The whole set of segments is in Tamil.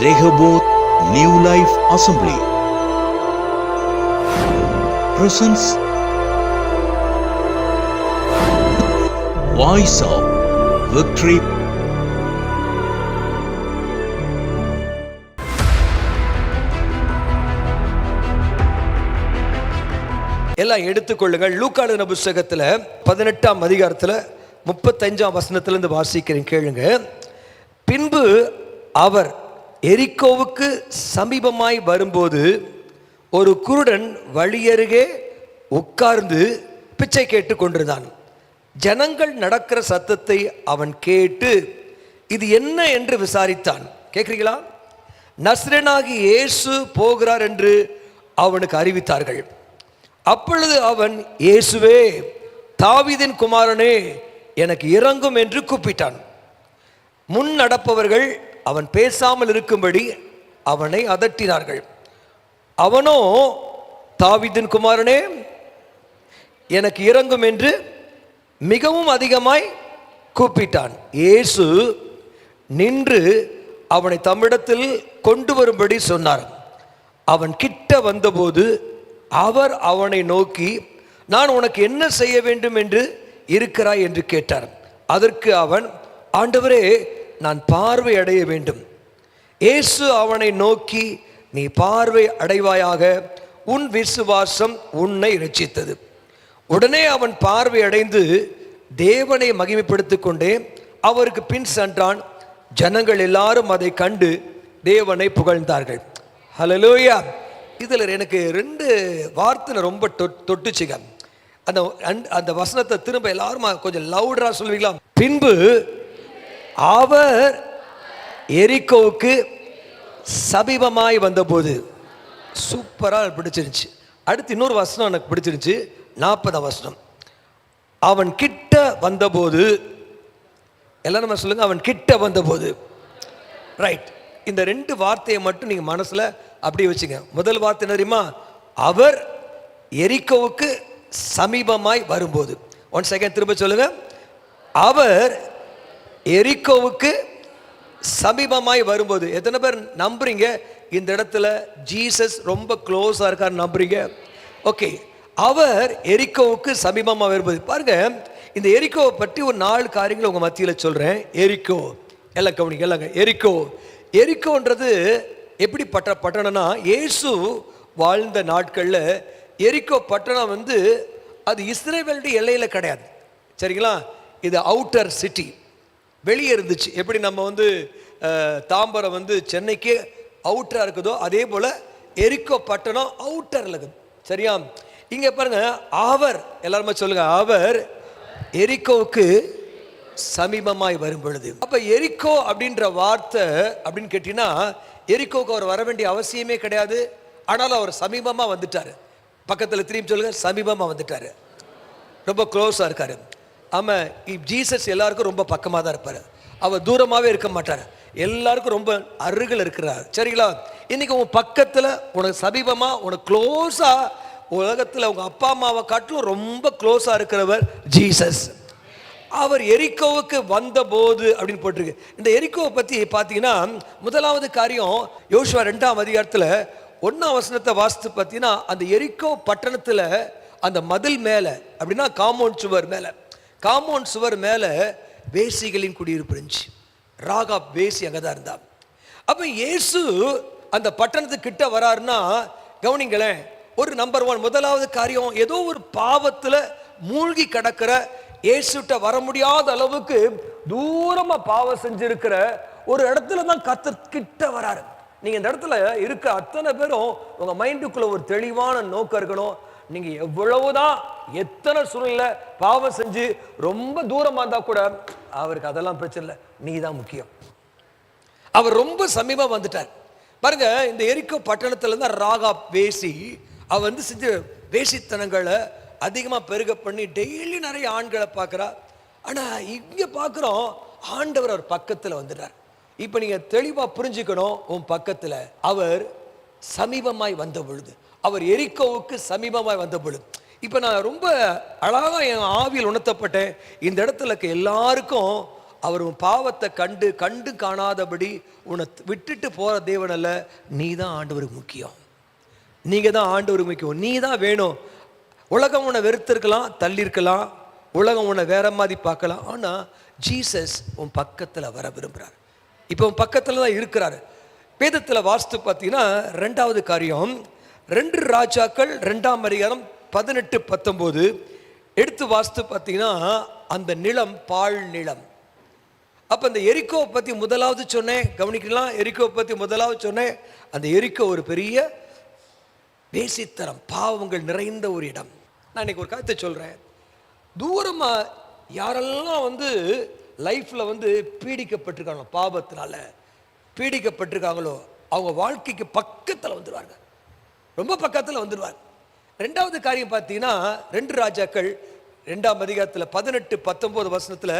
Rehoboth New Life Assembly presents Voice of Victory. எல்லாம் எடுத்துக்கொள்ளுங்கள். லூக்கா எழுதின புத்தகத்தில் 18ஆம் அதிகாரத்தில் 35ஆம் வசனத்திலிருந்து வாசிக்கிறேன், கேளுங்க. பின்பு அவர் எரிக்கோவுக்கு சமீபமாய் வரும்போது ஒரு குருடன் வழியருகே உட்கார்ந்து பிச்சை கேட்டு கொண்டிருந்தான். ஜனங்கள் நடக்கிற சத்தத்தை அவன் கேட்டு இது என்ன என்று விசாரித்தான். கேட்குறீங்களா? நஸ்ரேனாகி இயேசு போகிறார் என்று அவனுக்கு அறிவித்தார்கள். அப்பொழுது அவன், இயேசுவே, தாவீதின் குமாரனே, எனக்கு இரங்கும் என்று கூப்பிட்டான். முன் நடப்பவர்கள் அவன் பேசாமல் இருக்கும்படி அவனை அதட்டினார்கள். அவனோ, தாவீதின் குமாரனே, எனக்கு இரங்கும் என்று மிகவும் அதிகமாய் கூப்பிட்டான். இயேசு நின்று அவனை தம்மிடத்தில் கொண்டு வரும்படி சொன்னார். அவன் கிட்ட வந்தபோது அவர் அவனை நோக்கி, நான் உனக்கு என்ன செய்ய வேண்டும் என்று இருக்கிறாய் என்று கேட்டார். அதற்கு அவன், ஆண்டவரே, நான் பார்வை அடைய வேண்டும். இயேசு அவனை நோக்கி, நீ பார்வை அடைவாயாக, உன் விசுவாசம் உன்னை இரட்சித்தது. உடனே அவன் பார்வை அடைந்து தேவனை மகிமைப்படுத்திக் கொண்டே அவருக்கு பின் சென்றான். ஜனங்கள் எல்லாரும் அதை கண்டு தேவனை புகழ்ந்தார்கள். ஹல்லேலூயா. இதில் எனக்கு 2 வார்த்தை ரொம்ப தொட்டுச்சுங்க. அந்த வசனத்தை திரும்ப எல்லாரும் கொஞ்சம் லவுடரா சொல்லுவீங்களா? பின்பு அவர் எரிக்கோவுக்கு சமீபமாய் வந்தபோது. சூப்பராக பிடிச்சிருந்துச்சு. அடுத்து இன்னொரு வசனம் எனக்கு பிடிச்சிருந்துச்சு, 40ஆம் வசனம். அவன் கிட்ட வந்தபோது, எல்லாரும் நம்ம சொல்லுங்க, அவன் கிட்ட வந்தபோது. ரைட். இந்த 2 வார்த்தையை மட்டும் நீங்கள் மனசில் அப்படியே வச்சுங்க. முதல் வார்த்தை என்ன தெரியுமா? அவர் எரிக்கோவுக்கு சமீபமாய் வரும்போது. ஒன் செகண்ட், திரும்ப சொல்லுங்க. அவர் எரிக்கோவுக்கு சமீபமாய் வரும்போது. எத்தனை பேர் நம்புறீங்க இந்த இடத்துல ஜீசஸ் ரொம்ப க்ளோஸாக இருக்கார்? நம்புறீங்க? ஓகே. அவர் எரிக்கோவுக்கு சமீபமாக வரும்போது. பாருங்க, இந்த எரிக்கோவை பற்றி ஒரு 4 காரியங்கள் உங்கள் மத்தியில் சொல்கிறேன். எரிக்கோ, எல்லாம் கவனிங்க, எல்லாங்க. எரிக்கோன்றது எப்படி பட்டணம்னா, இயேசு வாழ்ந்த நாட்களில் எரிக்கோ பட்டணம் அது இஸ்ரவேலுடைய எல்லையில் கிடையாது, சரிங்களா? இது அவுட்டர் சிட்டி, வெளியே இருந்துச்சு. எப்படி நம்ம தாம்பரம் சென்னைக்கு அவுட்டராக இருக்குதோ, அதே போல் எரிக்கோ பட்டணம் அவுட்டரில் இருக்குது, சரியா? இங்கே பாருங்க, அவர், எல்லாருமே சொல்லுங்க, அவர் எரிக்கோவுக்கு சமீபமாய் வரும் பொழுது. அப்போ எரிக்கோ அப்படின்ற வார்த்தை அப்படின்னு கேட்டீங்கன்னா, எரிக்கோவுக்கு அவர் வர வேண்டிய அவசியமே கிடையாது. ஆனாலும் அவர் சமீபமாக வந்துட்டார். பக்கத்தில் திரும்பி சொல்லுங்க, சமீபமாக வந்துட்டார், ரொம்ப க்ளோஸாக இருக்கார். ஆமாம், ஜீசஸ் எல்லாருக்கும் ரொம்ப பக்கமாக தான் இருப்பார். அவர் தூரமாகவே இருக்க மாட்டார், எல்லாருக்கும் ரொம்ப அருகில் இருக்கிறார், சரிங்களா? இன்னைக்கு உன் பக்கத்தில், உனக்கு சமீபமாக, உனக்கு க்ளோஸாக, உலகத்தில் உங்கள் அப்பா அம்மாவை காட்டிலும் ரொம்ப க்ளோஸாக இருக்கிறவர் ஜீசஸ். அவர் எரிக்கோவுக்கு வந்தபோது அப்படின்னு போட்டிருக்கு. இந்த எரிக்கோவை பற்றி பார்த்தீங்கன்னா, முதலாவது காரியம், யோசுவா 2ஆம் அதிகாரத்தில் 1ஆம் வசனத்தை வாசித்து பார்த்தீங்கன்னா, அந்த எரிக்கோ பட்டணத்தில் அந்த மதில் மேலே, அப்படின்னா காம்பவுண்ட் சுவர் மேலே வேசிகளின் குடியிருப்பு இருந்துச்சு. ராகாப் வேசி அங்கே தான் இருந்தா. அப்போ இயேசு அந்த பட்டணத்துக்கு கிட்ட வராருன்னா, கவனிங்களேன், ஒரு நம்பர் 1 முதலாவது காரியம், ஏதோ ஒரு பாவத்தில் மூழ்கி கிடக்கிற, இயேசுட்ட வர முடியாத அளவுக்கு தூரமா பாவம் செஞ்சிருக்கிற ஒரு இடத்துல தான் கர்த்தர் கிட்ட வராரு. நீங்க இந்த இடத்துல இருக்க அத்தனை பேரும் உங்க மைண்டுக்குள்ள ஒரு தெளிவான நோக்கம் இருக்கணும். நீங்க எவ்வளவுதான் எத்தனை சூழ்நிலை பாவம் செஞ்சு ரொம்ப தூரமா இருந்தா கூட அவருக்கு அதெல்லாம் பிரச்சனை இல்லை, நீ தான் முக்கியம். அவர் ரொம்ப சமீபம் வந்துட்டார். பாருங்க, இந்த எரிக்கோ பட்டணத்துல இருந்து ராகாப் வேசி, அவர் செஞ்ச வேசித்தனங்களை அதிகமாக பெருக பண்ணி டெய்லி நிறைய ஆண்களை பார்க்குறா. ஆனால் இங்கே பார்க்குறோம், ஆண்டவர் அவர் பக்கத்தில் வந்துட்டார். இப்போ நீங்கள் தெளிவாக புரிஞ்சுக்கணும், உன் பக்கத்தில் அவர் சமீபமாய் வந்த பொழுது, அவர் எரிக்கோவுக்கு சமீபமாய் வந்த பொழுது. இப்போ நான் ரொம்ப அழகாக என் ஆவியில் உணர்த்தப்பட்டேன், இந்த இடத்துல எல்லாருக்கும் அவர் உன் பாவத்தை கண்டு கண்டு காணாதபடி உன்னை விட்டுட்டு போற தேவன் அல்ல. நீ தான் ஆண்டவருக்கு முக்கியம். நீங்க தான் ஆண்டவருக்கு முக்கியம். நீ தான் வேணும். உலகம் உன்னை வெறுத்திருக்கலாம், தள்ளியிருக்கலாம், உலகம் உன்னை வேற மாதிரி பார்க்கலாம். ஆனா ஜீசஸ் உன் பக்கத்துல வர விரும்புறாரு. இப்போ உன் பக்கத்துல தான் இருக்கிறாரு. வேதத்துல வாஸ்து பார்த்தீங்கன்னா 2வது காரியம் 2 ராஜாக்கள் 2ஆம் அதிகாரம் 18-19 எடுத்து வாஸ்து பார்த்தீங்கன்னா அந்த நிலம் பாழ் நிலம். அப்ப அந்த எரிக்கோவை பத்தி முதலாவது சொன்னேன், கவனிக்கலாம். எரிக்கோவை பத்தி முதலாவது சொன்னேன். அந்த எரிக்கோ ஒரு பெரிய வேசித்தனம், பாவங்கள் நிறைந்த ஒரு இடம். நான் இன்னைக்கு ஒரு கருத்தை சொல்றேன். தூரமா யாரெல்லாம் லைஃப்ல பீடிக்கப்பட்டிருக்காங்களோ, பாவத்தினால பீடிக்கப்பட்டிருக்காங்களோ, அவங்க வாழ்க்கைக்கு பக்கத்தில் வந்துடுவாங்க, ரொம்ப பக்கத்தில் வந்துடுவாங்க. 2வது காரியம் பார்த்தீங்கன்னா 2 ராஜாக்கள் 2ஆம் அதிகாரத்தில் 18-19 வசனத்தில்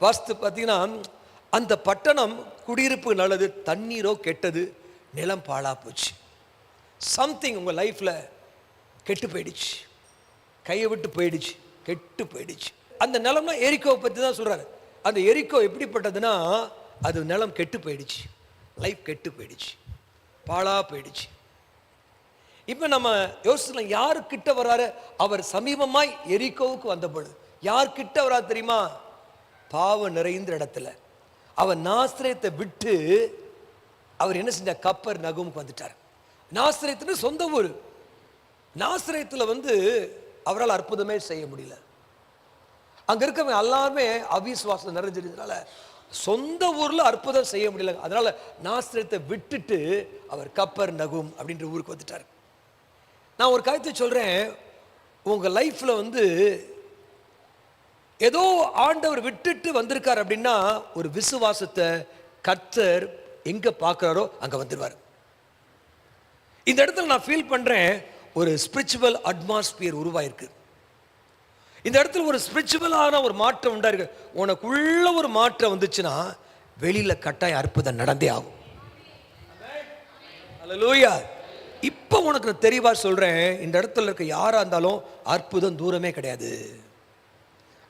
வாஸ்து பார்த்தீங்கன்னா அந்த பட்டணம் குடியிருப்பு நல்லது, தண்ணீரோ கெட்டது, நிலம் பாழா போச்சு. சம்திங் உங்கள் லைஃப்பில் கெட்டு போயிடுச்சு, கையை விட்டு போயிடுச்சு, கெட்டு போயிடுச்சு. அந்த நிலம்னா எரிக்கோவை பற்றி தான் சொல்கிறாரு. அந்த எரிக்கோ எப்படிப்பட்டதுன்னா அது நிலம் கெட்டு போயிடுச்சு, லைஃப் கெட்டு போயிடுச்சு, பாழா போயிடுச்சு. இப்போ நம்ம யோசிக்கலாம், யாருக்கிட்ட வர்றாரு? அவர் சமீபமாய் எரிக்கோவுக்கு வந்த பொழுது யார்கிட்ட வராது தெரியுமா? பாவம் நிறைந்த இடத்துல. அவர் நாசரேத்தை விட்டு அவர் என்ன செஞ்ச? கப்பர் நகமுக்கு வந்துட்டார். நாசரேத்துன்னு சொந்த ஊர். நாசரேத்துல அவரால் அற்புதமே செய்ய முடியல. அங்க இருக்கவங்க எல்லாருமே அவிசுவாசம் நிறைஞ்சிருந்தனால சொந்த ஊர்ல அற்புதம் செய்ய முடியல. அதனால நாசரேத்தை விட்டுட்டு அவர் கப்பர் நகும் அப்படின்ற ஊருக்கு வந்துட்டார். நான் ஒரு கருத்தை சொல்றேன். உங்க லைஃப்ல ஏதோ ஆண்டவர் விட்டுட்டு வந்திருக்கார் அப்படின்னா ஒரு விசுவாசத்தை கர்த்தர் எங்க பார்க்கிறாரோ அங்க வந்துடுவார். இந்த இடத்துல நான் ஃபீல் பண்றேன், ஒரு ஸ்பிரிச்சுவல் அட்மாஸ்பியர் உருவாயிருக்கு. இந்த இடத்துல ஒரு ஸ்பிரிச்சுவலான ஒரு மாற்றம் உண்டாயிருக்கு. உனக்குள்ள ஒரு மாற்றம் வந்துச்சுன்னா வெளியில கட்டாயம் அற்புதம் நடந்தே ஆகும். அல்லேலூயா. இப்போ உனக்கு நான் தெளிவா சொல்றேன், இந்த இடத்துல இருக்க யாரா இருந்தாலும் அற்புதம் தூரமே கிடையாது.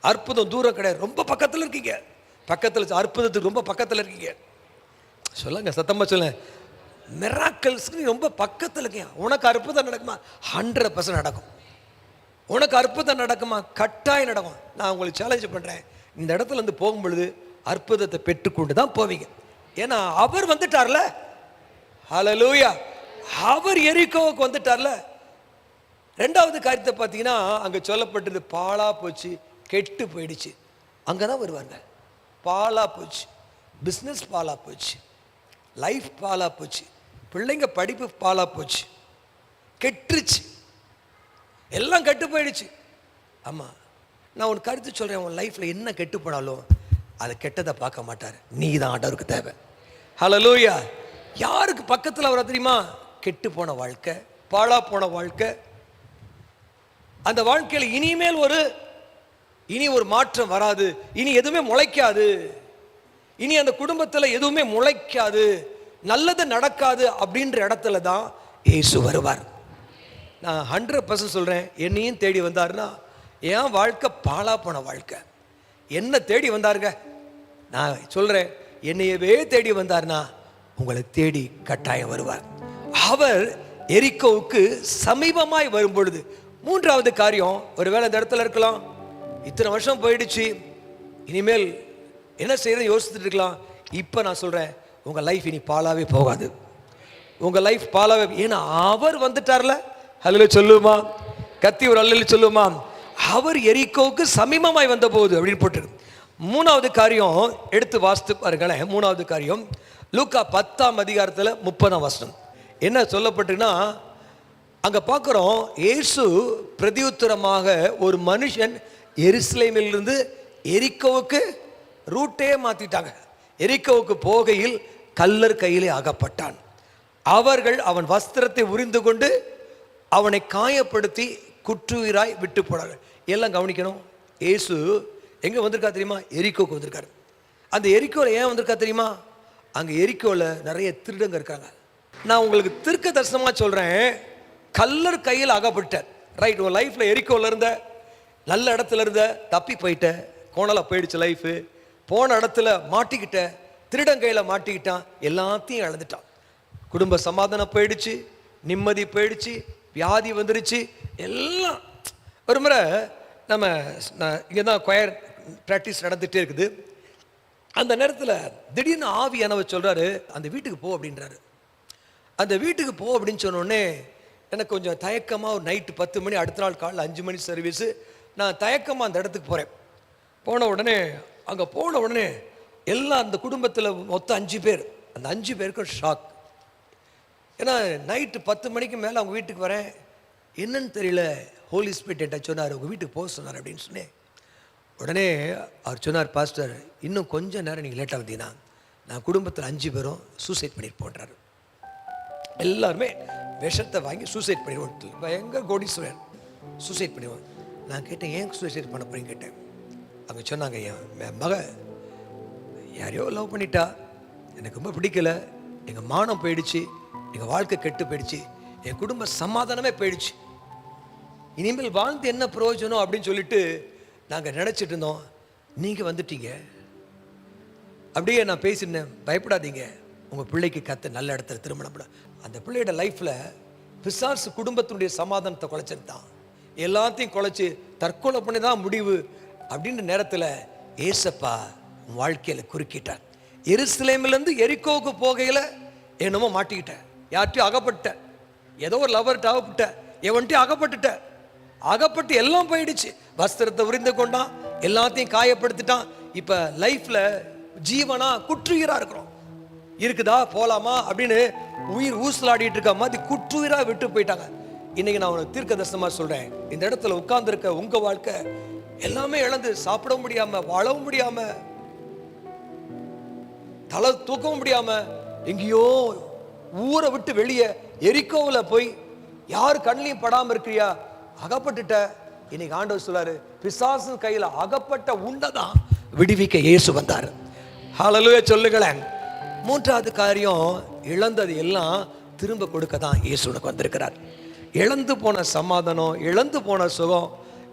அற்புதம் தூரம் கிடையாது, ரொம்ப பக்கத்தில் இருக்கீங்க. பக்கத்தில் அற்புதத்துக்கு ரொம்ப பக்கத்தில் இருக்கீங்க. சொல்லுங்க, சத்தமா சொல்லுங்க. மிராக்கிள்ஸ்க்கு ரொம்ப பக்கத்தில் இருக்கீங்க. உனக்கு அற்புதம் நடக்குமா? 100% நடக்கும். உனக்கு அற்புதம் நடக்குமா? கட்டாயம் நடக்கும். நான் உங்களுக்கு சேலஞ்ச் பண்றேன், இந்த இடத்துல போகும் பொழுது அற்புதத்தை பெற்றுக்கொண்டு தான் போவீங்க. ஏன்னா அவர் வந்துட்டார்ல. ஹல்லேலூயா. அவர் எரிகோவுக்கு வந்துட்டார்ல. 2வது காரியத்தை பார்த்தீங்கன்னா அங்க சொல்லப்பட்டது பாழா போச்சு, கெட்டு போயிடுச்சு. அங்கதான் வருவாங்க. பாழா போச்சு, பிஸ்னஸ் பாழா போச்சு, லைஃப் பாழா போச்சு, பிள்ளைங்க படிப்பு பாழா போச்சு, கெட்டுருச்சு, எல்லாம் கெட்டு போயிடுச்சு. ஆமா, நான் உன் கருத்து சொல்றேன், உன் லைஃப்ல என்ன கெட்டு போனாலும் அதை கெட்டதை பார்க்க மாட்டார். நீ தான் ஆண்டவருக்கு தேவை. ஹல்லேலூயா. யாருக்கு பக்கத்தில் வர தெரியுமா? கெட்டு போன வாழ்க்கை, பாழா போன வாழ்க்கை. அந்த வாழ்க்கையில் இனிமேல் இனி ஒரு மாற்றம் வராது, இனி எதுவுமே முளைக்காது, இனி அந்த குடும்பத்தில் எதுவுமே முளைக்காது, நல்லது நடக்காது அப்படின்ற இடத்துல தான் இயேசு வருவார். நான் 100% சொல்றேன், என்னையும் தேடி வந்தாருன்னா என் வாழ்க்கை பாழா போன வாழ்க்கை. என்ன தேடி வந்தாருங்க? நான் சொல்றேன், என்னையவே தேடி வந்தார்னா உங்களை தேடி கட்டாயம் வருவார். அவர் எரிகோவுக்கு சமீபமாய் வரும் பொழுது 3வது காரியம், ஒருவேளை இந்த இடத்துல இருக்கலாம், இத்தனை வருஷம் போயிடுச்சு, இனிமேல் என்ன செய்யறது யோசிச்சுட்டு இருக்கலாம். இப்போ நான் சொல்றேன், உங்க லைஃப் இனி பாழாவே போகாது. உங்க லைஃப் பாழாவே, ஏன்னா அவர் வந்துட்டார்ல. ஹல்லேலூயா சொல்லுமா? கத்தி ஒரு ஹல்லேலூயா சொல்லுமா? அவர் எரிகோவுக்கு சமீபமாய் வந்த போது அப்படின்னு போட்டிருக்கு. 3வது காரியம் எடுத்து வாசித்து பாருங்களேன். 3வது காரியம் லூக்கா 10ஆம் அதிகாரத்தில் 30ஆம் வசனம் என்ன சொல்லப்பட்டுன்னா, அங்க பார்க்கிறோம், இயேசு பிரதியுத்தரமாக ஒரு மனுஷன் எருசலேமிலிருந்து எரிகோவுக்கு ரூட்டே மாத்திட்டாங்க. எரிகோவுக்கு போகையில் கல்லர் கையிலே அகப்பட்டான். அவர்கள் அவன் வஸ்திரத்தை உரிந்து கொண்டு அவனை காயப்படுத்தி குற்றுயிராய் விட்டு போனார்கள். எல்லாம் கவனிக்கணும், இயேசு எங்க வந்திருக்கா தெரியுமா? எரிகோவுக்கு வந்திருக்காரு. அந்த எரிகோவில் ஏன் வந்திருக்கா தெரியுமா? அங்க எரிகோவில் நிறைய திருடங்க இருக்காங்க. நான் உங்களுக்கு தீர்க்க தரிசனமா சொல்றேன், கல்லர் கையில் அகப்பட்ட ரைட். உன் லைஃப்ல எரிகோவில் இருந்த, நல்ல இடத்துல இருந்த, தப்பி போயிட்ட, கோணலா போயிடுச்சு லைஃப், போன இடத்துல மாட்டிக்கிட்ட, திருடன் கையில் மாட்டிக்கிட்டான், எல்லாத்தையும் இழந்துட்டான். குடும்ப சமாதானம் போயிடுச்சு, நிம்மதி போயிடுச்சு, வியாதி வந்துருச்சு, எல்லாம். ஒரு முறை நம்ம இங்கே தான் கொயர் ப்ராக்டிஸ் நடந்துகிட்டே இருக்குது. அந்த நேரத்தில் திடீர்னு ஆவியானவர் சொல்கிறாரு, அந்த வீட்டுக்கு போ அப்படின்றாரு. அந்த வீட்டுக்கு போ அப்படின்னு சொன்னோடனே எனக்கு கொஞ்சம் தயக்கமாக, ஒரு நைட்டு 10 மணி, அடுத்த நாள் காலையில் 5 மணி சர்வீஸு. நான் தயக்கமாக அந்த இடத்துக்கு போகிறேன். போன உடனே அங்கே போன உடனே எல்லாம் அந்த குடும்பத்தில் மொத்தம் 5 பேர், அந்த 5 பேருக்கும் ஷாக். ஏன்னா நைட்டு 10 மணிக்கு மேலே அவங்க வீட்டுக்கு வரேன், என்னன்னு தெரியல, ஹோலி ஸ்பிரிட் என்கிட்ட சொன்னார், உங்கள் வீட்டுக்கு போக சொன்னார் அப்படின்னு சொன்னேன். உடனே அவர் சொன்னார், பாஸ்டர் இன்னும் கொஞ்சம் நேரம் நீங்கள் லேட்டாக வந்தீங்கன்னா நான் குடும்பத்தில் 5 பேரும் சூசைட் பண்ணியிருப்போன்றாரு. எல்லாருமே விஷத்தை வாங்கி சூசைட் பண்ணிடுவோம், பயங்கர கோடீஸ்வரன், சூசைட் பண்ணிடுவோம். நான் கேட்டேன், ஏன் சூசைட் பண்ண போறீங்க கேட்டேன். அவங்க சொன்னாங்க, என் மக யாரையோ லவ் பண்ணிட்டா, எனக்கு ரொம்ப பிடிக்கல, எங்கள் மானம் போயிடுச்சு, எங்கள் வாழ்க்கை கெட்டு போயிடுச்சு, என் குடும்ப சமாதானமே போயிடுச்சு, இனிமேல் வாழ்ந்து என்ன பிரயோஜனம் அப்படின்னு சொல்லிட்டு நாங்கள் நினச்சிட்டு இருந்தோம். நீங்கள் வந்துட்டீங்க. அப்படியே நான் பேசினேன், பயப்படாதீங்க, உங்கள் பிள்ளைக்கு கத்த நல்ல இடத்துல திருமணம் பண்ண. அந்த பிள்ளையோட லைஃப்பில் பிசாசு குடும்பத்தினுடைய சமாதானத்தை குலைச்சிருந்தான், எல்லாத்தையும் குலைச்சி தற்கொலை பண்ணி தான் முடிவு அப்படின்ற நேரத்தில் ஏசப்பா வாழ்க்கையில் குறுக்கிட்டார். எருசலேமிலேருந்து எரிக்கோவுக்கு போகையில் என்னமோ மாட்டிக்கிட்டேன், யார்ட்டையும் அகப்பட்டேன், ஏதோ ஒரு லவர்கிட்ட அகப்பட்டேன், எவன்ட்டையும் அகப்பட்டுட்டேன், அகப்பட்டு எல்லாம் போயிடுச்சு. வஸ்திரத்தை உரிந்து கொண்டான், எல்லாத்தையும் காயப்படுத்திட்டான். இப்போ லைஃப்பில் ஜீவனா குற்றுயிராக இருக்கிறோம். இருக்குதா போலாமா அப்படின்னு உயிர் ஊசலாடிட்டு இருக்க மாதிரி குற்றுயிராக விட்டு போயிட்டாங்க. இன்னைக்கு நான் உனக்கு தீர்க்க தரிசனமாக சொல்கிறேன், இந்த இடத்துல உட்கார்ந்துருக்க உங்கள் வாழ்க்கை எல்லாமே இழந்து, சாப்பிட முடியாம, வாழவும் முடியாம, தலை தூக்கவும் முடியாம, எங்கேயோ ஊரை விட்டு வெளியே எரிக்கோவில் போய் யார் கண்ணிலையும் படாமல் இருக்கிறியா, அகப்பட்டுட்ட. இன்னைக்கு ஆண்டவர் சொல்லாரு, பிசாசு கையில் அகப்பட்ட உண்டதான் விடுவிக்க இயேசு வந்தார். ஹல்லேலூயா சொல்லுங்களேன். மூன்றாவது காரியம், இழந்தது எல்லாம் திரும்ப கொடுக்க தான் இயேசு உனக்கு வந்திருக்கிறார். இழந்து போன சமாதானம், இழந்து போன சுகம்,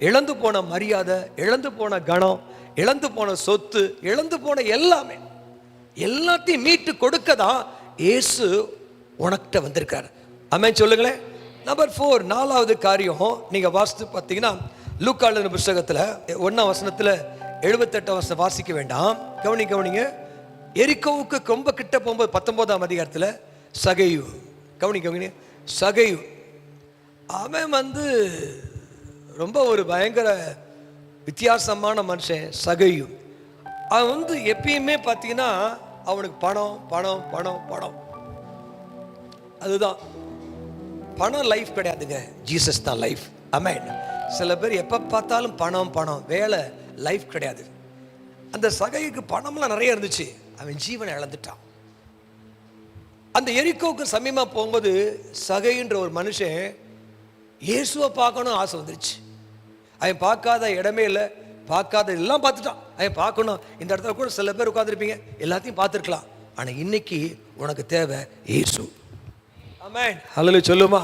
இழந்து போன மரியாதை, இழந்து போன கணம், இழந்து போன சொத்து, இழந்து போன எல்லாமே, எல்லாத்தையும் மீட்டு கொடுக்க தான் இயேசு உனக்கிட்ட வந்திருக்கார். ஆமென் சொல்லுங்களேன். நம்பர் 4, 4வது காரியம், நீங்க வாசித்து பார்த்தீங்கன்னா லூக்கா எழுதின புத்தகத்தில் 1ஆம் வசனத்தில் 78 வசனம் வாசிக்க வேண்டாம், கவனிங்க. எரிக்கோவுக்கு ரொம்ப கிட்ட போகும்போது 19ஆம் அதிகாரத்தில் சகையு, கவனிங்க, சகையு அவன் ரொம்ப ஒரு பயங்கர வித்தியாசமான மனுஷன். சகையு அவன் எப்பயுமே பார்த்தீங்கன்னா அவனுக்கு பணம் பணம் பணம் பணம், அதுதான் பணம் லைஃப் கிடையாதுங்க, ஜீசஸ் தான் லைஃப். ஆமென். சில பேர் எப்போ பார்த்தாலும் பணம் பணம், வேலை லைஃப் கிடையாது. அந்த சகையுக்கு பணம்லாம் நிறைய இருந்துச்சு, அவன் ஜீவனை இழந்துட்டான். அந்த எரிக்கோவுக்கு சமீபமாக போகும்போது சகைன்ற ஒரு மனுஷன் இயேசுவை பார்க்கணும் ஆசை வந்துருச்சு. அவன் பார்க்காத இடமே இல்லை, பார்க்காத எல்லாம் பார்த்துட்டான். அவன் பார்க்கணும். இந்த இடத்துல கூட சில பேர் உட்காந்துருப்பீங்க, எல்லாத்தையும் பார்த்துருக்கலாம், ஆனால் இன்னைக்கு உனக்கு தேவை இயேசு. ஆமென். ஹல்லேலூயா சொல்லுமா.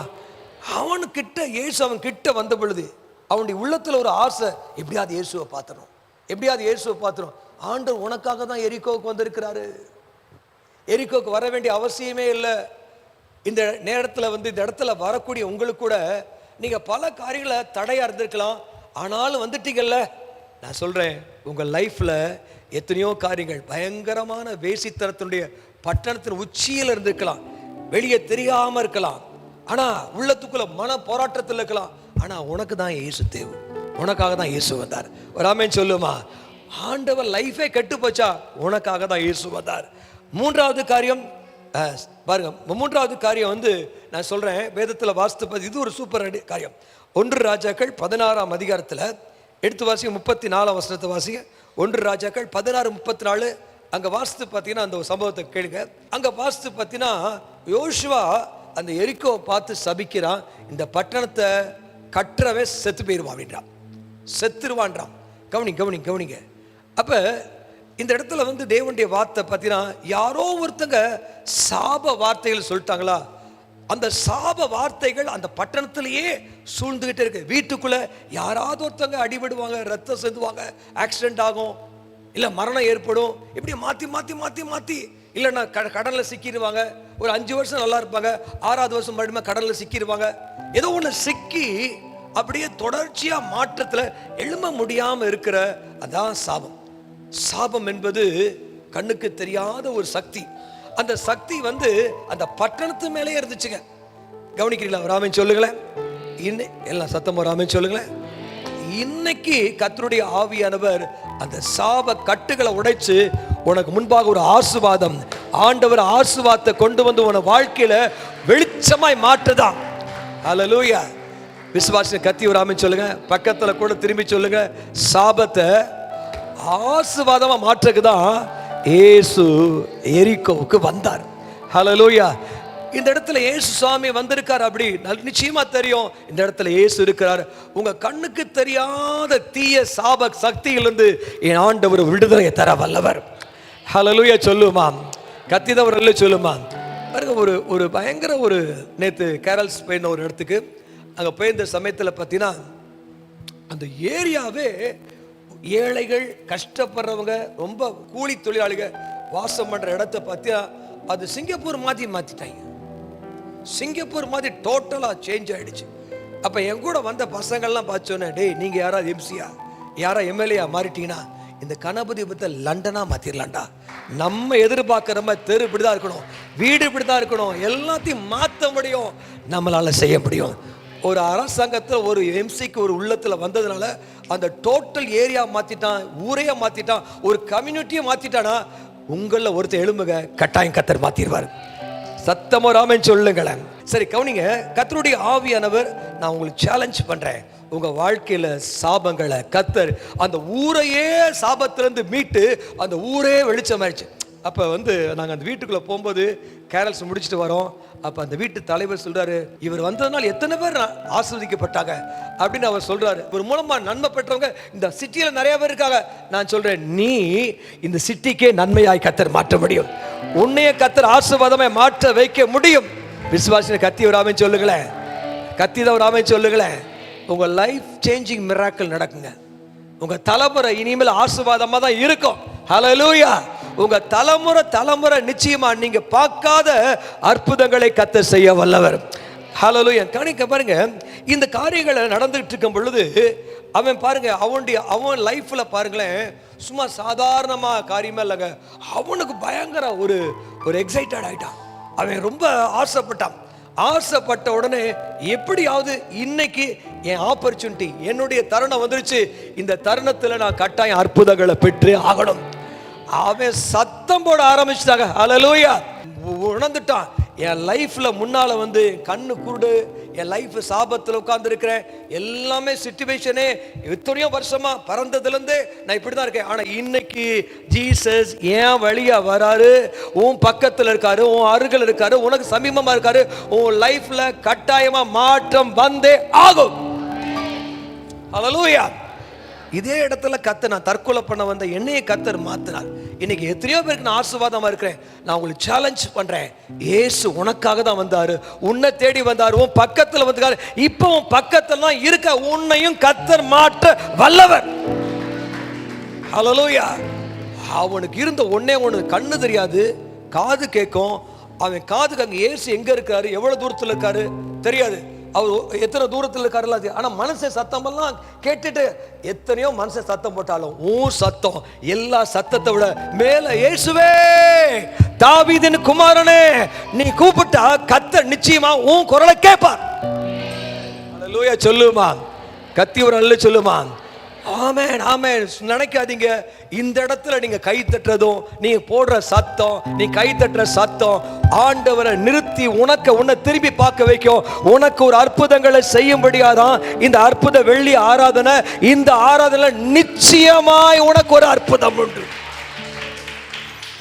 அவனுக்கிட்ட இயேசு அவன் கிட்ட வந்த பொழுது அவனுடைய உள்ளத்தில் ஒரு ஆசை, எப்படியாவது இயேசுவை பார்த்துறோம், எப்படியாவது இயேசுவை பார்த்துறோம். ஆண்டவர் உனக்காக தான் எரிக்கோவுக்கு வந்திருக்கிறாரு. எரிக்கோவுக்கு வர வேண்டிய அவசியமே இல்லை. இந்த நேரத்தில் இந்த இடத்துல வரக்கூடிய உங்களுக்கு கூட நீங்கள் பல காரியங்களை தடையாக இருந்திருக்கலாம், ஆனாலும் வந்துட்டீங்கல்ல. நான் சொல்கிறேன், உங்கள் லைஃப்பில் எத்தனையோ காரியங்கள் பயங்கரமான வேசித்தனத்தினுடைய பட்டணத்தின் உச்சியில் இருந்திருக்கலாம், வெளியே தெரியாமல் இருக்கலாம், ஆனால் உள்ளத்துக்குள்ள மன போராட்டத்தில் இருக்கலாம். ஆனால் உனக்கு தான் இயேசு தேவை, உனக்காக தான் இயேசு வந்தார். ஒரு ஆமென் சொல்லுமா. ஆண்டவர் லைஃபே கெட்டு போச்சா, உனக்காக தான் இயேசு வந்தார். மூன்றாவது காரியம் பாருங்க, மூன்றாவது காரியம் நான் சொல்றேன், வேதத்தில் வாசித்து, இது ஒரு சூப்பர் காரியம். 1 ராஜாக்கள் 16ஆம் அதிகாரத்தில் எடுத்து வாசிங்க, 34ஆம் வசனத்தை வாசிங்க. 1 ராஜாக்கள் 16:34 அங்கே வாசித்து பார்த்தீங்கன்னா அந்த சம்பவத்தை கேளுங்க. அங்கே வாசித்து பார்த்தீங்கன்னா யோசுவா அந்த எரிக்கோவை பார்த்து சபிக்கிறான், இந்த பட்டணத்தை கட்டுறவே செத்து போயிடுவான் அப்படின்றான், செத்துருவான்றான். கவனிங்க. அப்போ இந்த இடத்துல தேவனுடைய வார்த்தை பார்த்தீங்கன்னா யாரோ ஒருத்தங்க சாப வார்த்தைகள் சொல்லிட்டாங்களா, அந்த சாப வார்த்தைகள் அந்த பட்டணத்திலேயே சூழ்ந்துகிட்டே இருக்கு. வீட்டுக்குள்ள யாராவது ஒருத்தங்க அடிபடுவாங்க, ரத்தம் செந்துவாங்க, ஆக்சிடென்ட் ஆகும், இல்லை மரணம் ஏற்படும், இப்படி மாற்றி மாற்றி மாற்றி மாற்றி, இல்லைன்னா கடலில் சிக்கிடுவாங்க. ஒரு 5 வருஷம் நல்லா இருப்பாங்க, 6வது வருஷம் மறுபடியும் கடலில் சிக்கிடுவாங்க. ஏதோ ஒன்று சிக்கி அப்படியே தொடர்ச்சியாக மாற்றத்தில் எழும்ப முடியாமல் இருக்கிற அதான் சாபம். சாபம் என்பது கண்ணுக்கு தெரியாத ஒரு சக்தி. அந்த சக்தி அந்த பட்டணத்து மேலே இருந்துச்சுங்க. கவனிக்கிறீங்களா? ராமன் சொல்லுங்களேன். எல்லாம் சத்தமா ராமன் சொல்லுங்களேன். இன்னைக்கு கர்த்தருடைய ஆவியானவர் அந்த சாப கட்டுகளை உடைச்சு உனக்கு முன்பாக ஒரு ஆசீர்வாதம், ஆண்டவர் ஆசீர்வாதத்தை கொண்டு வந்து உன வாழ்க்கையில வெளிச்சமாய் மாற்றுதான். ஹல்லேலூயா. விசுவாசம் கத்தி ஒரு ஆமென் சொல்லுங்க. பக்கத்துல கூட திரும்பி சொல்லுங்க, சாபத்தை ஆசீர்வாதமா மாற்றுக்குதான் இயேசு எரிகோவுக்கு வந்தார். ஹல்லேலூயா. இந்த இடத்துல இயேசு சுவாமி வந்திருக்கார். அப்படி நிச்சயமா தெரியும் இந்த இடத்துல இயேசு இருக்கிறார். உங்க கண்ணுக்கு தெரியாத தீய சாப சக்தியிலிருந்து என் ஆண்டவர் விடுதலை தர வல்லவர். ஹல்லேலூயா சொல்லுமா, கத்திதவர் அல்ல சொல்லுமா. பாருங்க, ஒரு பயங்கர ஒரு நேற்று கேரல்ஸ் போயிருந்த ஒரு இடத்துக்கு, அங்கே போயிருந்த சமயத்தில் பார்த்தீங்கன்னா அந்த ஏரியாவே ஏழைகள், கஷ்டப்படுறவங்க, ரொம்ப கூலி தொழிலாளிகள் வாசம் பண்ணுற இடத்த பார்த்தா அது சிங்கப்பூர் மாற்றிட்டாங்க. சிங்கப்பூர் மாதிரி டோட்டலாக சேஞ்ச் ஆகிடுச்சு. அப்போ என் கூட வந்த பசங்கள்லாம் பார்த்தோன்னே, டேய் நீங்கள் யாராவது எம்சியா யாரா எம்எல்ஏயா மாறிட்டீங்கன்னா இந்த கணபதி பற்றி லண்டனாக மாற்றிடலாண்டா. நம்ம எதிர்பார்க்குற மாதிரி தெரு இப்படி தான் இருக்கணும், வீடு இப்படி தான் இருக்கணும், எல்லாத்தையும் மாற்ற முடியும், நம்மளால் செய்ய முடியும். ஒரு அரசாங்கத்தில் ஒரு எம்சிக்கு ஒரு உள்ளத்தில் வந்ததுனால அந்த டோட்டல் ஏரியா மாற்றிட்டான், ஊரையே மாற்றிட்டான், ஒரு கம்யூனிட்டியை மாற்றிட்டானா உங்களில் ஒருத்தர் எழும்புங்க, கட்டாயம் கத்தர் மாற்றிடுவார். சத்தமோ ராமன் சொல்லுங்களேன். சரி கவனிங்க, கர்த்தருடைய ஆவியானவர் நான் உங்களுக்கு சேலஞ்ச் பண்றேன். உங்க வாழ்க்கையில சாபங்களை கத்தர் அந்த ஊரையே சாபத்திலிருந்து மீட்டு அந்த ஊரே வெளிச்சமாயிடுச்சு. அப்போ நாங்கள் அந்த வீட்டுக்குள்ளே போகும்போது கேரல்ஸ் முடிச்சுட்டு வரோம். அப்போ அந்த வீட்டு தலைவர் சொல்கிறாரு, இவர் வந்ததுனால எத்தனை பேர் ஆஸ்வதிக்கப்பட்டாங்க அப்படின்னு அவர் சொல்கிறாரு. இவர் மூலமாக நன்மை பெற்றவங்க இந்த சிட்டியில் நிறைய பேர் இருக்காங்க. நான் சொல்கிறேன், நீ இந்த சிட்டிக்கே நன்மையாய் கத்தர் மாற்ற முடியும், உன்னைய கத்தர் ஆசீர்வாதமாய் மாற்ற வைக்க முடியும். விசுவாசின கத்தி ஒரு ஆமென் சொல்லுங்களேன், கத்தி தான் ஒரு ஆமென் சொல்லுங்களேன். உங்கள் லைஃப் சேஞ்சிங் மிராக்கிள் நடக்குங்க. உங்கள் தலைமுறை இனிமேல் ஆசீர்வாதமாக தான் இருக்கும். ஹல்லேலூயா. உங்க தலைமுறை நிச்சயமா நீங்க பார்க்காத அற்புதங்களை கர்த்தர் செய்ய வல்லவர். ஹல்லேலூயா. கவனிக்க பாருங்க, இந்த காரியங்களை நடந்துகிட்டு இருக்கும் பொழுது அவன் பாருங்க, அவன் லைஃப்ல பாருங்களேன், சும்மா சாதாரணமா காரியமே இல்லைங்க, அவனுக்கு பயங்கர ஒரு எக்ஸைட்டட் ஆயிட்டான். அவன் ரொம்ப ஆசைப்பட்ட உடனே எப்படியாவது இன்னைக்கு என் ஆப்பர்ச்சுனிட்டி, என்னுடைய தருணம் வந்துருச்சு, இந்த தருணத்தில் நான் கட்டாயம் அற்புதங்களை பெற்று ஆகணும். அவன் சத்தம் போட ஆரம்பிச்சிட்டாங்க. ஹல்லேலூயா. உணர்ந்துட்டான், என் லைஃப்ல முன்னால கண்ணு குருடு, என் லைஃப் சாபத்தில் உட்கார்ந்து இருக்கிறேன், எல்லாமே சிச்சுவேஷனே எத்தனையோ வருஷமா பறந்ததுலேருந்து நான் இப்படி தான் இருக்கேன். ஆனால் இன்னைக்கு ஜீசஸ் ஏன் வழியா வராரு, உன் பக்கத்தில் இருக்காரு, உன் அருகில் இருக்காரு, உனக்கு சமீபமா இருக்காரு, உன் லைஃப்ல கட்டாயமா மாற்றம் வந்தே ஆகும். ஹல்லேலூயா. இதே இடத்துல கத்தர், நான் தற்கொலை பண்ண வந்த என்னையே கத்தர் மாத்தினார். இன்னைக்கு எத்தனையோ பேருக்கு நான் ஆசீர்வாதமா இருக்கிறேன். நான் உங்களுக்கு சேலஞ்ச் பண்றேன், இயேசு உனக்காக தான் வந்தாரு, உன்னை தேடி வந்தாரு, உன் பக்கத்துல வந்தாரு. இப்போ உன் பக்கத்துல இருக்க உன்னையும் கத்தர் மாற்ற வல்லவர். ஹல்லேலூயா. அவனுக்கு இருந்த ஒண்ணு கண்ணு தெரியாது, காது கேட்கும். அவன் காதுக்கு அங்க இயேசு எங்க இருக்காரு, எவ்வளவு தூரத்துல இருக்காரு தெரியாது, அவர் எத்தனை தூரத்தில் இருக்காருல்ல அது. ஆனால் மனுஷன் சத்தமெல்லாம் கேட்டுட்டு, எத்தனையோ மனுஷன் சத்தம் போட்டாலும் உன் சத்தம் எல்லா சத்தத்தை விட மேல, இயேசுவே தாவீதின் குமாரனே நீ கூப்பிட்டா கர்த்தர் நிச்சயமா உன் குரலை கேட்பார். ஹல்லேலூயா சொல்லுமா, கத்தி ஒரு அல்ல சொல்லுமா. ஆமென் ஆமென். நினைக்காதீங்க, இந்த இடத்துல நீங்க கை தட்டுறதும், நீங்க போடுற சத்தம், நீ கை தட்டுற சத்தம் ஆண்டவரை நிறுத்தி உன்னை திரும்பி பார்க்க வைக்கும். உனக்கு ஒரு அற்புதங்களை செய்யும்படியாதான் இந்த அற்புத வெள்ளி ஆராதனை. இந்த ஆராதனை நிச்சயமாய் உனக்கு ஒரு அற்புதம் உண்டு.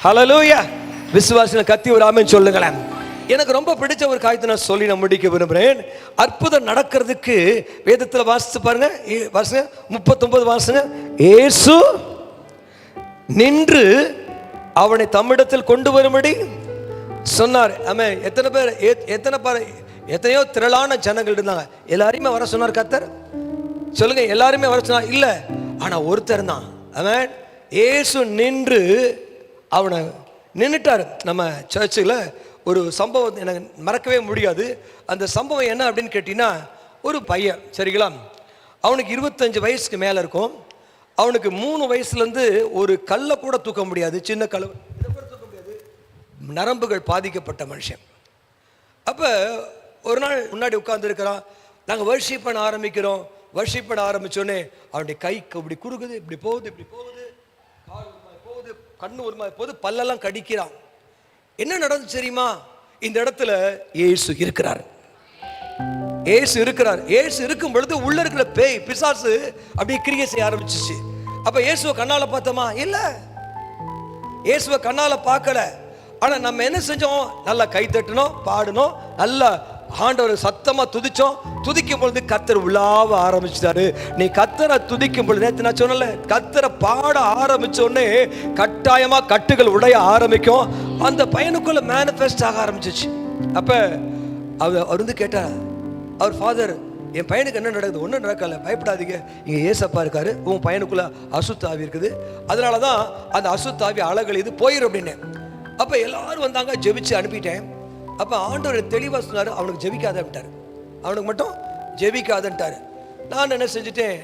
ஹல்லேலூயா. விசுவாசின கத்தி ஒரு ஆமென் சொல்லுங்களேன். எனக்கு ரொம்ப பிடிச்ச ஒரு காரியத்தை நான் சொல்லி நான் முடிக்க விரும்புகிறேன். அற்புதம் நடக்கிறதுக்கு வேதத்தில் வாசித்து பாருங்க, 39 வாசங்க. இயேசு நின்று அவனை தம்மிடத்தில் கொண்டு வரும்படி சொன்னார். ஆமே. எத்தனை பேர், எத்தனையோ திரளான ஜனங்கள் இருந்தாங்க, எல்லாரையுமே வர சொன்னார் கர்த்தர். சொல்லுங்க, எல்லாருமே வர சொன்னார்? இல்லை, ஆனால் ஒருத்தர் தான். ஆமென். இயேசு நின்று அவனை நின்றுட்டார். நம்ம சர்ச்சில் ஒரு சம்பவம் எனக்கு மறக்கவே முடியாது. அந்த சம்பவம் என்ன அப்படின்னு கேட்டிங்கன்னா, ஒரு பையன் சரிங்களா, அவனுக்கு 25 வயசுக்கு மேலே இருக்கும். அவனுக்கு 3 வயசுலேருந்து ஒரு கல்லை கூட தூக்க முடியாது, சின்ன கல் கூட தூக்க முடியாது, நரம்புகள் பாதிக்கப்பட்ட மனுஷன். அப்போ ஒரு நாள் முன்னாடி உட்கார்ந்துருக்கிறான். நாங்கள் வர்ஷிப் பண்ண ஆரம்பிக்கிறோம். வர்ஷிப் பண்ண ஆரம்பித்தோடனே அவனுடைய கைக்கு இப்படி குறுகுது, இப்படி போகுது, இப்படி போகுது, கால் ஒரு மாதிரி போகுது, கண்ணு ஒரு மாதிரி போகுது, பல்லெல்லாம் கடிக்கிறான். என்ன நடந்துச்சு தெரியுமா? இந்த இடத்துல இயேசு இருக்கிறார். இயேசு இருக்கிறார். இயேசு இருக்கும் பொழுது உள்ள இருக்கிற பேய் பிசாசு அப்படியே கிரியை செய்ய ஆரம்பிச்சிச்சு. அப்ப இயேசுவை கண்ணால பார்த்தோமா? இல்ல, இயேசுவை கண்ணால பார்க்கல. ஆனா நம்ம என்ன செஞ்சோம்? நல்லா கை தட்டணும், பாடணும், நல்லா ஆண்டவர் சத்தமா துதிச்சோம். துதிக்கும் பொழுது கர்த்தர் உலாவ ஆரம்பிச்சிட்டாரு. நீ கர்த்தரை துதிக்கும் பொழுது, நேற்று நான் சொன்னல, கர்த்தரை பாட ஆரம்பிச்ச உடனே கட்டாயமா கட்டுகள் உடைய ஆரம்பிக்கும். அந்த பையனுக்குள்ள மேனிஃபெஸ்ட் ஆக ஆரம்பிச்சிச்சு. அப்ப அவர் வந்து கேட்டார், அவர் ஃபாதர், என் பையனுக்கு என்ன நடக்குது? ஒன்றும் நடக்கல, பயப்படாதீங்க, இங்கே ஏசப்பா இருக்காரு, உன் பையனுக்குள்ள அசுத்தாவி இருக்குது, அதனால தான் அந்த அசுத்தாவி அழகல் இது போயிடும் அப்படின்னு. அப்போ எல்லாரும் வந்தாங்க, ஜெபிச்சு அனுப்பிட்டேன். அப்போ ஆண்டவர் தெளிவாக சொன்னார், அவனுக்கு ஜெபிக்காதன்ட்டார், அவனுக்கு மட்டும் ஜெபிக்காதன்ட்டார். நான் என்ன செஞ்சுட்டேன்,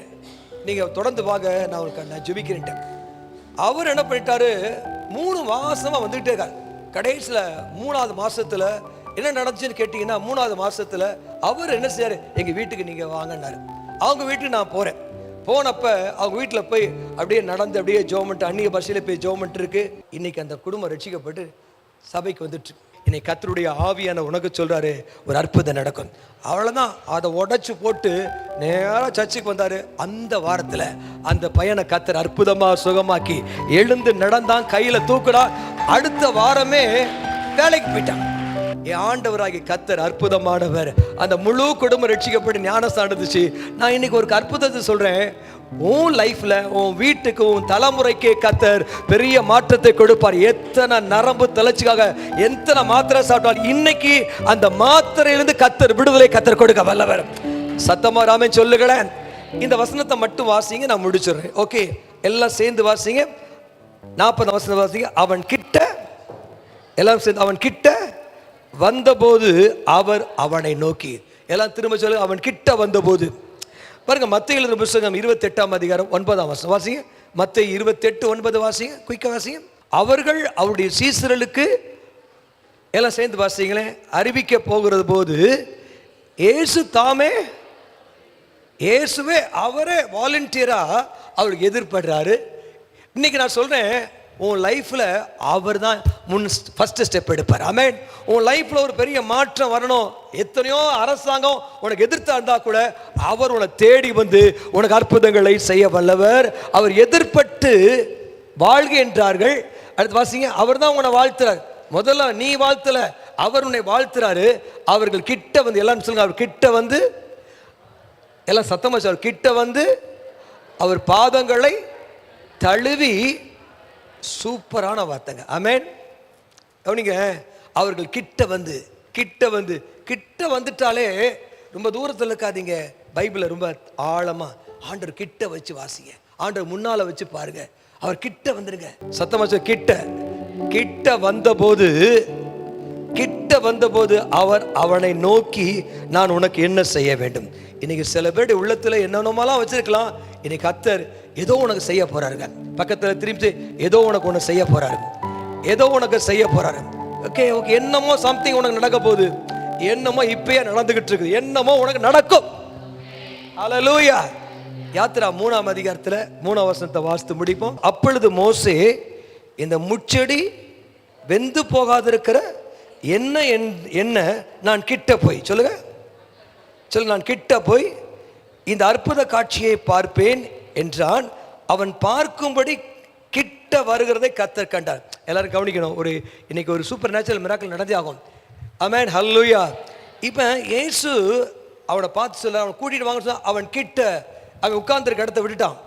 நீங்கள் தொடர்ந்து வாங்க, நான் ஜெபிக்கிறேன்ட்டேன். அவர் என்ன பண்ணிட்டாரு, 3 மாசமாக வந்துக்கிட்டே இருக்கார். கடைசியில் 3வது மாதத்தில் என்ன நடந்துச்சுன்னு கேட்டிங்கன்னா, 3வது மாதத்தில் அவர் என்ன செய்யார், எங்கள் வீட்டுக்கு நீங்கள் வாங்கினார். அவங்க வீட்டுக்கு நான் போகிறேன். போனப்போ அவங்க வீட்டில் போய் அப்படியே நடந்து அப்படியே ஜோமெண்ட், அந்நிய பாஷையில் போய் ஜோமெண்ட் இருக்குது. இன்றைக்கி அந்த குடும்பம் ரட்சிக்கப்பட்டு சபைக்கு வந்துட்டு, இன்னைக்கு கர்த்தருடைய ஆவியான உனக்கு சொல்கிறாரு, ஒரு அற்புதம் நடக்கும். அவ்வளோதான், அதை உடைச்சு போட்டு நேராக சர்ச்சுக்கு வந்தார். அந்த வாரத்தில் அந்த பையனை கர்த்தர் அற்புதமாக சுகமாக்கி எழுந்து நடந்தான், கையில் தூக்குடா. அடுத்த வாரமே வேலைக்கு போயிட்டான். என் ஆண்டவராகி கர்த்தர் அற்புதமானவர். அந்த முழு குடும்பம் ரட்சிக்கப்பட்டு ஞானஸ்தானம் இருந்துச்சு. நான் இன்னைக்கு ஒரு அற்புதத்தை சொல்றேன். உன் லைஃப்ல, உன் வீட்டுக்கு, உன் தலைமுறைக்கு கர்த்தர் பெரிய மாற்றத்தை கொடுப்பார். எத்தனை நரம்பு தளர்ச்சிக்காக எத்தனை மாத்திரை சாப்பிட்டால் இன்னைக்கு அந்த மாத்திரையிலிருந்து கர்த்தர் விடுதலை கர்த்தர் கொடுக்க வல்லவர். சத்தமா ராமன் சொல்லுங்களேன். இந்த வசனத்தை மட்டும் வாசிங்க, நான் முடிச்சிடுறேன். ஓகே, எல்லாம் சேர்ந்து வாசிங்க. 40 வசனம் வாசிங்க. அவன் கிட்ட, எல்லாம் சேர்ந்து, அவன் கிட்ட வந்தபோது அவர் அவனை நோக்கி, எல்லாம் திரும்ப சொல்லு, அவன் கிட்ட வந்தபோது. பாருங்க, மத்தேயு எழுதின புத்தகம் 28ஆம் அதிகாரம் 9ஆம் வசனம் வாசிங்க. மத்தேயு 28:9 வாசிங்க, குயிக்கா வாசிங்க. அவர்கள் அவருடைய சீசர்களுக்கு, எல்லாம் சேர்ந்து வாசிங்களேன், அறிவிக்க போகிறது போது இயேசு தாமே, இயேசுவே அவரே வாலண்டியரா அவருக்கு எதிர்படுறாரு. இன்னைக்கு நான் சொல்றேன், உன் லைஃப்பில் அவர் தான் ஃபர்ஸ்ட் ஸ்டெப் எடுப்பார். ஆமென். உன் லைஃப்பில் ஒரு பெரிய மாற்றம் வரணும். எத்தனையோ அரசாங்கம் உனக்கு எதிர்த்தா இருந்தா கூட அவர் உன்னை தேடி வந்து உனக்கு அற்புதங்களை செய்ய வல்லவர். அவர் எதிர்பட்டு வாழ்க என்றார்கள். அடுத்து வாசிங்க. அவர் தான் உன்னை வாழ்த்துறார். முதல்ல நீ வாழ்த்தல, அவர் உன்னை வாழ்த்துறாரு. அவர்கள் கிட்ட வந்து, எல்லாம் சொல்லுங்க, அவர் கிட்ட வந்து, எல்லாம் சத்தமா சொல்ல, கிட்ட வந்து அவர் பாதங்களை தழுவி. சூப்பரான வார்த்தைங்க. ஆமென். கவனிங்க, அவர்கள் கிட்ட வந்து, கிட்ட வந்து, கிட்ட வந்துட்டாலே ரொம்ப தூரத்தில் இருக்காதீங்க. பைபிளை ரொம்ப ஆழமா ஆண்டவர் கிட்ட வச்சு வாசிங்க. ஆண்டவர் முன்னால வச்சு பாருங்க. அவர் கிட்ட வந்துருங்க. சத்தமா சொல்ல, கிட்ட. கிட்ட வந்தபோது, கிட்ட வந்தபோது அவர் அவனை நோக்கி, நான் உனக்கு என்ன செய்ய வேண்டும். இன்னைக்கு சில பேருடைய உள்ளத்துல என்னென்னமாலாம் வச்சிருக்கலாம். இன்னைக்கு கர்த்தர் ஏதோ உனக்கு செய்ய போறாருங்க. பக்கத்துல திரும்பி, ஏதோ உனக்கு ஒன்று செய்ய போறாரு, ஏதோ உனக்கு செய்ய போறாரு. ஓகே ஓகே, என்னமோ சம்திங் உனக்கு நடக்க போகுது, என்னமோ இப்பயே நடந்துகிட்டு இருக்குது, என்னமோ உனக்கு நடக்கும். ஹல்லேலூயா. யாத்திரா 3ஆம் அதிகாரத்துல 3ஆம் வசனத்தை வாசித்து முடிப்போம். அப்பொழுது மோசே, இந்த முச்செடி வெந்து போகாதிருக்கிற என்ன நான் கிட்ட போய், சொல்லுங்க சொல்லு, நான் கிட்ட போய் இந்த அற்புத காட்சியை பார்ப்பேன் என்றான். அவன் பார்க்கும்படி கிட்ட வருகிறதை கர்த்தர் கண்டார். எல்லாரும் கவனிக்கணும், ஒரு இன்னைக்கு ஒரு சூப்பர் நேச்சுரல் மிராக்கிள் நடந்தே ஆகும். ஆமென், ஹல்லேலூயா. இப்போ இயேசு அவனை பார்த்து சொல்ல, அவனை கூட்டிட்டு வாங்க சொன்னா, அவன் கிட்ட, அவன் உட்கார்ந்துருக்க இடத்த விட்டுட்டான்.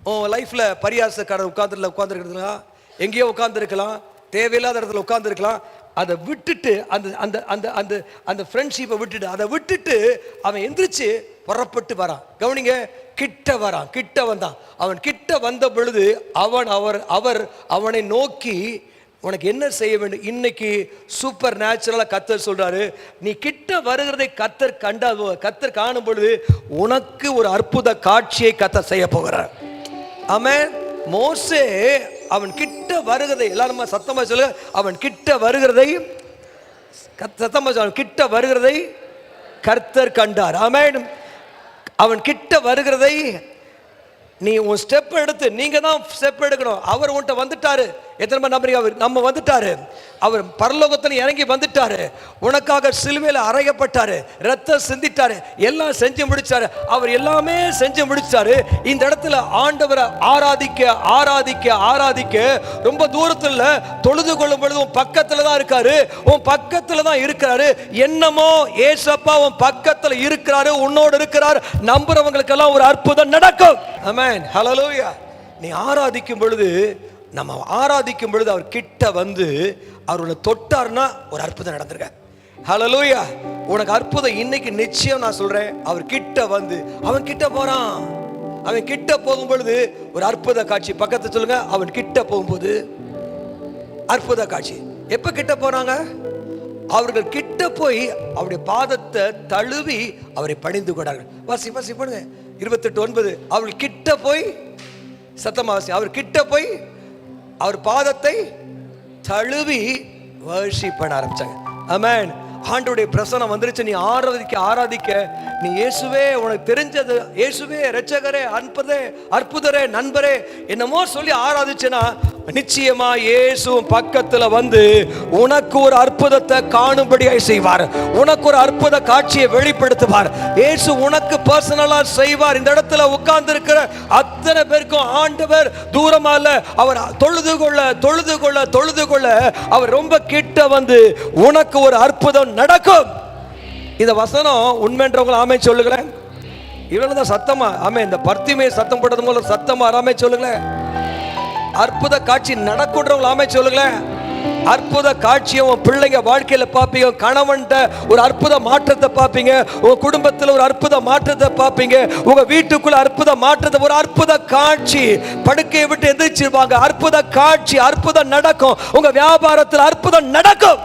உன் லைஃப்பில் பரியாசக்காரர் உட்கார்ந்துருக்கலாம், எங்கேயோ உட்கார்ந்துருக்கலாம், தேவையில்லாத இடத்துல உட்கார்ந்துருக்கலாம். அதை விட்டுட்டு, அந்த அந்த அந்த அந்த அந்த ஃப்ரெண்ட்ஷிப்பை விட்டுட்டு, அதை விட்டுட்டு அவன் எந்திரிச்சு புறப்பட்டு வரான். கவனிங்க, கிட்ட வரான். கிட்ட வந்தான். அவன் கிட்ட வந்த பொழுது அவனை நோக்கி உனக்கு என்ன செய்ய வேண்டும்? இன்னைக்கு சூப்பர் நேச்சுரலா கர்த்தர் சொல்றாரு, நீ கிட்ட வருகிறதை கர்த்தர் காணும் பொழுது உனக்கு ஒரு அற்புத காட்சியை கர்த்தர் செய்ய போகிறார். ஆமென். மோசே அவன் கிட்ட வருகிறதை, எல்லாரும் சத்தமா சொல்லுங்க, அவன் கிட்ட வருகிறதை சத்தமா சொல்லுங்க, கிட்ட வருகிறதை கர்த்தர் கண்டார். ஆமென். அவன் கிட்ட வருகிறதை நீ உன் ஸ்டெப் எடுத்து, நீங்க தான் ஸ்டெப் எடுக்கணும். அவர் உன்கிட்ட வந்துட்டாரு. எத்தனை நம்புறீங்க? அவர் நம்ம வந்துட்டாரு. அவர் பரலோகத்தில் இறங்கி வந்துட்டாரு. உனக்காக சிலுவையில் அறையப்பட்டாரு, ரத்தம் சிந்திட்டாரு, எல்லாம் செஞ்சு முடிச்சாரு. அவர் எல்லாமே செஞ்சு முடிச்சாரு. இந்த இடத்துல ஆண்டவரை ஆராதிக்க ஆராதிக்க ஆராதிக்க ரொம்ப தூரத்துல தொழுது கொள்ளும் பொழுது உன் பக்கத்துல தான் இருக்காரு. உன் பக்கத்துல தான் இருக்கிறாரு. என்னமோ ஏசப்பா உன் பக்கத்துல இருக்கிறாரு, உன்னோடு இருக்கிறார். நம்புறவங்களுக்கெல்லாம் ஒரு அற்புதம் நடக்கும். ஆமென். ஹல்லேலூயா. நீ ஆராதிக்கும் பொழுது, நம்ம ஆராதிக்கும் பொழுது அவர் கிட்ட வந்து அவர்களை தொட்டார்னா ஒரு அற்புதம் நடந்திருக்க. ஹல்லேலூயா. உனக்கு அற்புதம் இன்னைக்கு நிச்சயம் நான் சொல்றேன். அவர் கிட்ட வந்து அவன் கிட்ட போறான். அவன் கிட்ட போகும் பொழுது ஒரு அற்புத காட்சி. பக்கத்துல சொல்லுங்க, அவன் கிட்ட போகும்போது அற்புத காட்சி. எப்ப கிட்ட போறாங்க? அவர்கள் கிட்ட போய் அவருடைய பாதத்தை தழுவி அவரை பணிந்து கொண்டார்கள். வாசி பண்ணுங்க 28:9. அவர்கள் கிட்ட போய், சத்தமா வாசி, அவர் கிட்ட போய் அவர் பாதத்தை தழுவி வர்ஷிப் பண்ண ஆரம்பிச்சாங்க. ஆமென். ஆண்டவருடைய பிரசன்னம் வந்துருச்சு. நீ ஆராதிக்க நீ இயேசுவே, உனக்கு தெரிஞ்சது இயேசுவே, இரட்சகரே, அற்புதரே, நண்பரே என்னமோ சொல்லி ஆராதிச்சேனா நிச்சயமா இயேசு பக்கத்துல வந்து உனக்கு ஒரு அற்புதத்தை காணும்படியாய் செய்வார். உனக்கு ஒரு அற்புத காட்சியை வெளிப்படுத்துவார். இயேசு உனக்கு பர்சனலா செய்வார். இந்த இடத்துல உட்கார்ந்து இருக்கிற அத்தனை பேருக்கும் ஆண்டவர் தூரமா இல்ல, அவர் தொழுது கொள்ள அவர் ரொம்ப கிட்ட வந்து உனக்கு ஒரு அற்புதம் நடக்கும். இந்த வசனம் உண்மைன்றவங்க ஆமென் சொல்லுங்களேன். இவ்வளவுதான் சத்தமா. ஆமென். இந்த பர்த்திமே சத்தம் போட்டது போல சத்தமா ஆமென் சொல்லுங்களேன். அற்புத காட்சி நடக்குன்றவங்க ஆமென் சொல்லுங்களேன். அற்புத காட்சியை உன் பிள்ளைங்க வாழ்க்கையில பார்ப்பீங்க. கணவன்கிட்ட ஒரு அற்புத மாற்றத்தை பார்ப்பீங்க. உங்க குடும்பத்தில் ஒரு அற்புத மாற்றத்தை பார்ப்பீங்க. உங்க வீட்டுக்குள்ள அற்புத மாற்றத்தை, ஒரு அற்புத காட்சி. படுக்கையை விட்டு எந்திரிச்சிருவாங்க. அற்புத காட்சி, அற்புதம் நடக்கும். உங்க வியாபாரத்தில் அற்புதம் நடக்கும்.